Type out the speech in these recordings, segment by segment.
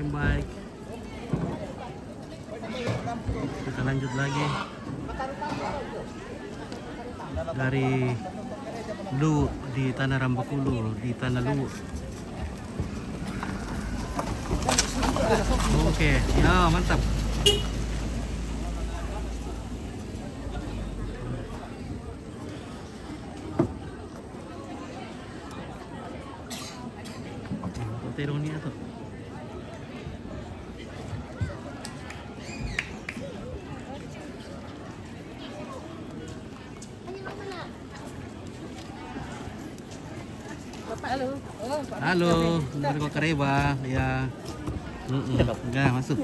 pakai bike. Kita lanjut lagi dari Lu di Tanah Rambakulu, di Tanah Lu. Oke, ya mantap. Terongnya tuh. Halo, dari Kota Kareba, ya. Enggak masuk.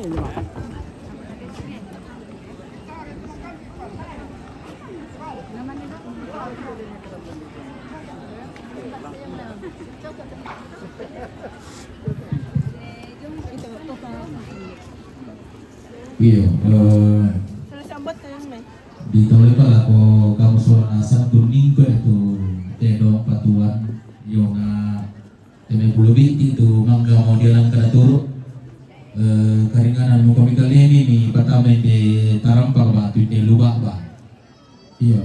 Iya, di tole pala ko kamu soal asam tuning ko itu tedong patuan yonga teme bulu binti itu mangga mau dia lang kada turu karinganan mo kami kali ini nih pertama di tarampal ba tu di lubak ba iya.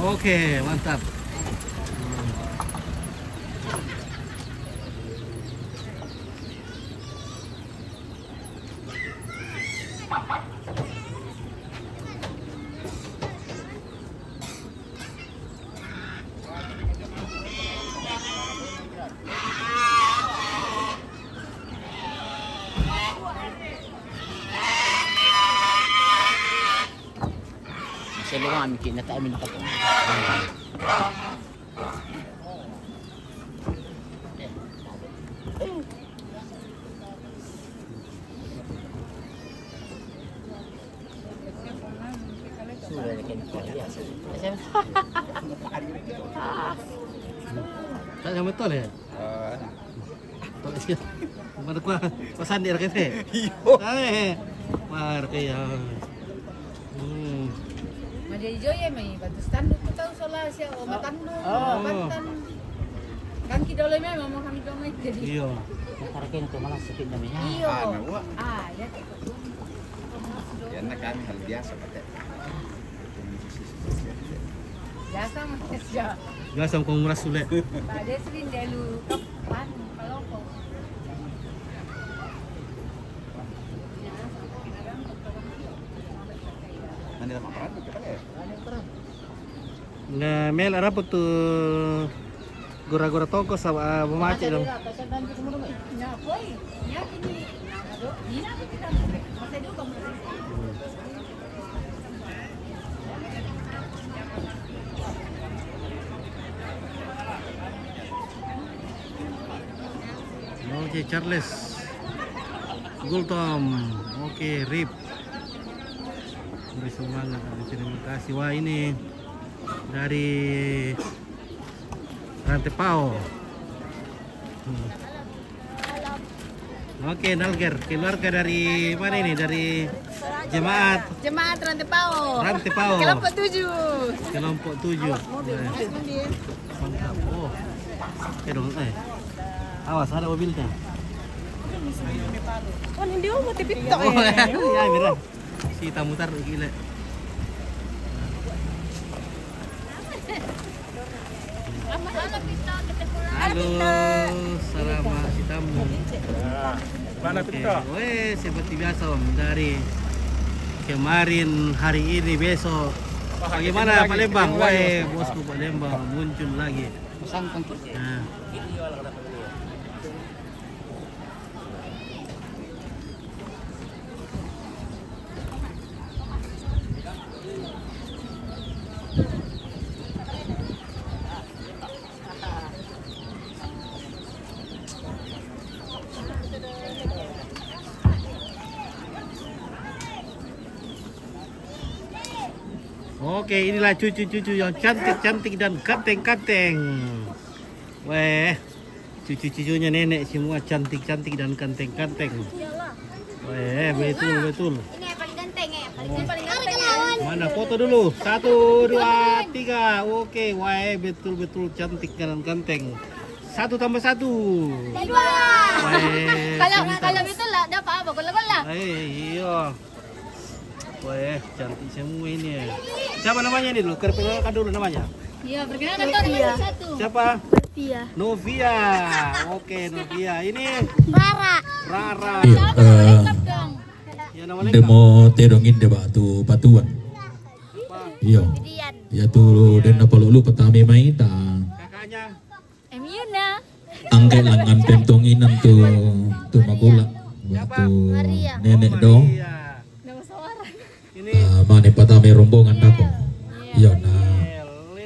Oke, mantap. Sa luwami kinataamin pa po. Sudah na kinataamin. Tak yang betul ya? Tak sih. Mana gua pesan dia kete. Iyo. Mar kaya. Madejo ya may batustan ko tahu sola siya o matando bantan. Kan kidole may mama kami domay jadi. Iyo. Karakin ko malah sakit na niya. Iyo. Ya. Yan na kami hal biasa pati. Biasa mas siya. Gasam kong muras ulit. Bade sering delu kapan kalau ko. Nanti sama peran kita ya. Nah, Mel ada apa tuh gura-gura toko sama memaci dong. Ya boy, ya kini. Dina kita masih dulu kamu. Oke, Charles. Gultom. Oke, Rip. Beri semangat. Terima kasih. Wah, ini dari Rantepao. Oke, Nalger. Keluarga dari mana ini? Dari Jemaat Rantepao. Rantepao. Kelompok 7. Kelompok 7. Mantap. Oh. Oke dong, awas ada mobilnya. Oh, hindi mo matipid Oh, ya, mira. Si tamutar gila. Halo, selamat si tamu. Mana kita? Weh, seperti biasa Om, dari kemarin, hari ini, besok. Bagaimana Palembang? Weh, bosku Palembang muncul lagi. Masangkang kita. Nah. Oke, inilah cucu-cucu yang cantik-cantik dan kanteng-kanteng. Weh, cucu-cucunya nenek semua cantik-cantik dan kanteng-kanteng. Weh, betul-betul. Ini yang paling ganteng ya, paling ganteng. Mana foto dulu? 1, 2, 3. Oke, wah betul-betul cantik dan ganteng. 1 tambah 1. Dua. Wah, Kalau betul lah dapat apa? Gula-gula. iya. Wah, cantik semua ini. Siapa namanya ini dulu? Perkenalkan dulu namanya. Iya, perkenalkan tuh nomor 1. Siapa? Novia. Novia. Oke, Novia. Ini Rara. Rara. Dong. Ya nama lengkap. demo tedongin de batu patuan. Iya. Dian. Ya tu den apa lu petami mai ta. Kakaknya. Emiuna. Angkat langan pentonginan tu magula. Waktu nenek dong. Iya. Nama suara. Ini Mana petami rombongan dapur. Iya nah.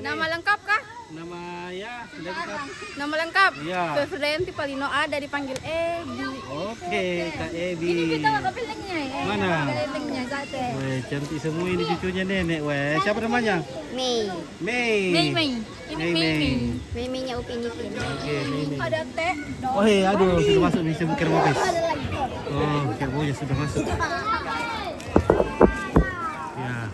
Nama lengkap kah? Nama ya lengkap. Nama lengkap. Iya. Fevrianti Palino ada dipanggil Ebi. Oke, Kak Ebi. Ini kita nggak pilihnya ya. Mana? Pilihnya sate. Weh, cantik semua ini cucunya nenek. Weh, siapa namanya? Mei. Mei. Mei. Ini Mei. Mei-nya Upin Ipin. Oke, Mei. Ada teh. Oh, aduh, sudah masuk bisa bukan mopes. Oh, kerbonya sudah masuk. Ya.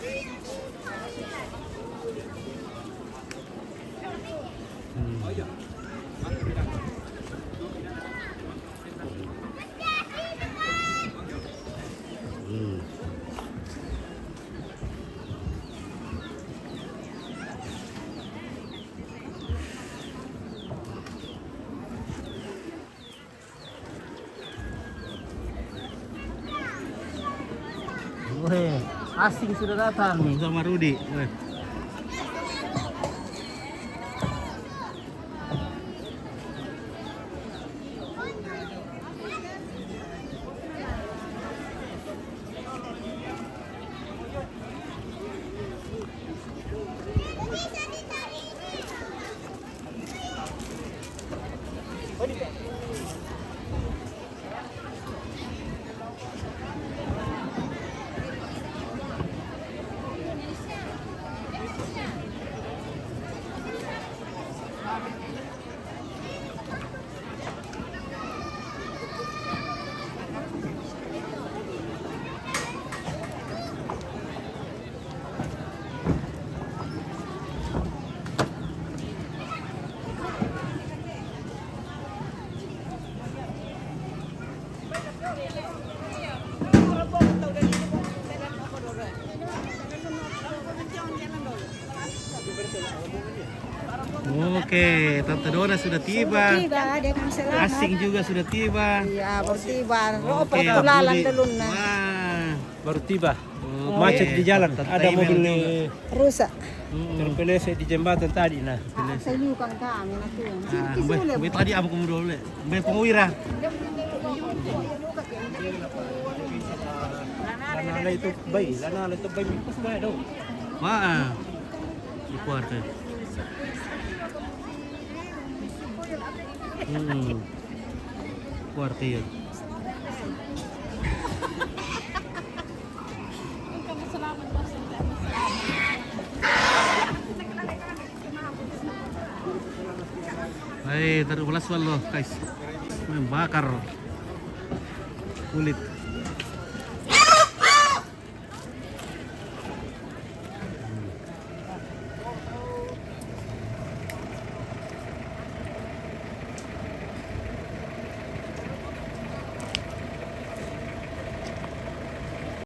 Weh, asing sudah datang sama Rudi. Weh. Oke, Tante Dona sudah tiba. dengan selamat. Asing juga sudah tiba. Ya, bertiba. Oke, Tulalan Budi. dulu na. Wah. Baru tiba. Oke. Macet di jalan. Tante Ada Email mobil juga. Rusak. terpeleset di jembatan tadi nah. Saya bukan kami na tuh. Ah, Mbak tadi aku mau dulu. Mbak Pengwira. Lanala itu bayi, lanala itu bayi pas bayi dong. Wah. Di keluarga. Keluarga ya. Hai, taruh belas loh, guys. Membakar kulit.